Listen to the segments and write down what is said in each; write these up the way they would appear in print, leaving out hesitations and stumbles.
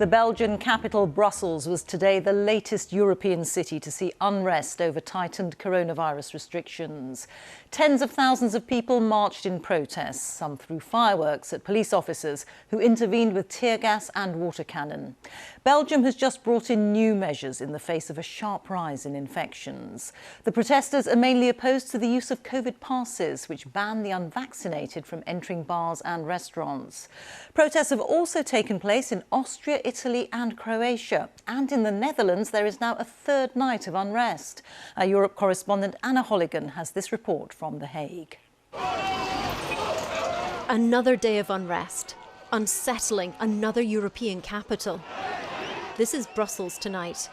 The Belgian capital, Brussels, was today the latest European city to see unrest over tightened coronavirus restrictions. Tens of thousands of people marched in protest, some threw fireworks at police officers who intervened with tear gas and water cannon. Belgium has just brought in new measures in the face of a sharp rise in infections. The protesters are mainly opposed to the use of COVID passes, which ban the unvaccinated from entering bars and restaurants. Protests have also taken place in Austria, Italy and Croatia. And in the Netherlands, there is now a third night of unrest. Our Europe correspondent Anna Holligan has this report from The Hague. Another day of unrest, unsettling another European capital. This is Brussels tonight.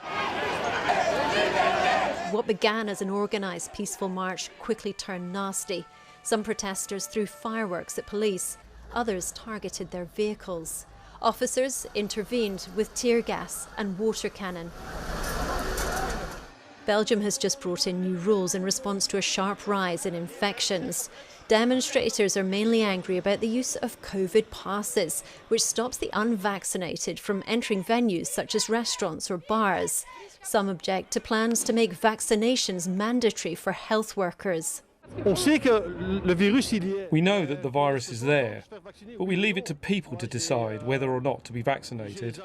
What began as an organised peaceful march quickly turned nasty. Some protesters threw fireworks at police, others targeted their vehicles. Officers intervened with tear gas and water cannon. Belgium has just brought in new rules in response to a sharp rise in infections. Demonstrators are mainly angry about the use of COVID passes, which stops the unvaccinated from entering venues such as restaurants or bars. Some object to plans to make vaccinations mandatory for health workers. We know that the virus is there, but we leave it to people to decide whether or not to be vaccinated.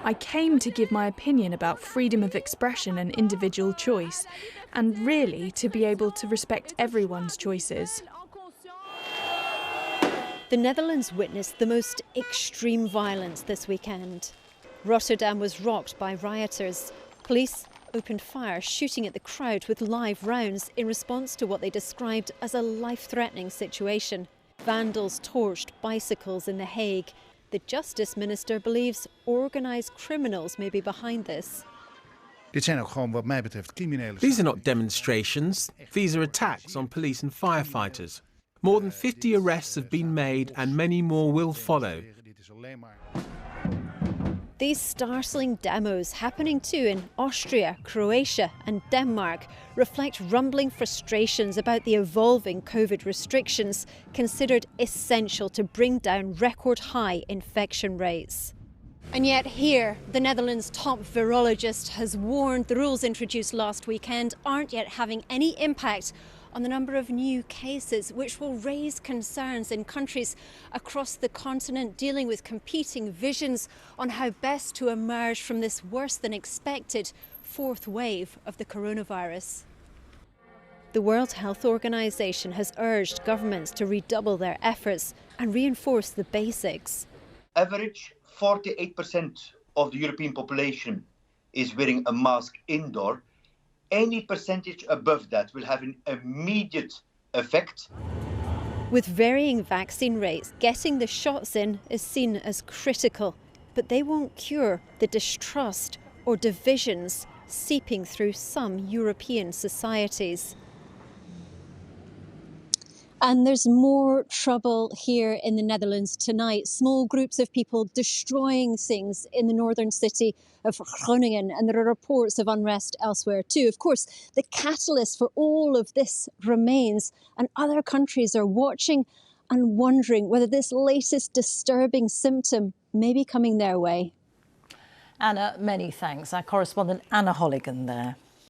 I came to give my opinion about freedom of expression and individual choice, and really to be able to respect everyone's choices. The Netherlands witnessed the most extreme violence this weekend. Rotterdam was rocked by rioters. Police opened fire, shooting at the crowd with live rounds in response to what they described as a life-threatening situation. Vandals torched bicycles in The Hague. The Justice Minister believes organised criminals may be behind this. These are not demonstrations, these are attacks on police and firefighters. More than 50 arrests have been made and many more will follow. These startling demos, happening too in Austria, Croatia and Denmark, reflect rumbling frustrations about the evolving COVID restrictions considered essential to bring down record-high infection rates. And yet here, the Netherlands' top virologist has warned the rules introduced last weekend aren't yet having any impact on the number of new cases, which will raise concerns in countries across the continent dealing with competing visions on how best to emerge from this worse than expected fourth wave of the coronavirus. The World Health Organization has urged governments to redouble their efforts and reinforce the basics. Average 48% of the European population is wearing a mask indoor. Any percentage above that will have an immediate effect. With varying vaccine rates, getting the shots in is seen as critical, but they won't cure the distrust or divisions seeping through some European societies. And there's more trouble here in the Netherlands tonight. Small groups of people destroying things in the northern city of Groningen, and there are reports of unrest elsewhere too. Of course, the catalyst for all of this remains, and other countries are watching and wondering whether this latest disturbing symptom may be coming their way. Anna, many thanks. Our correspondent Anna Holligan there.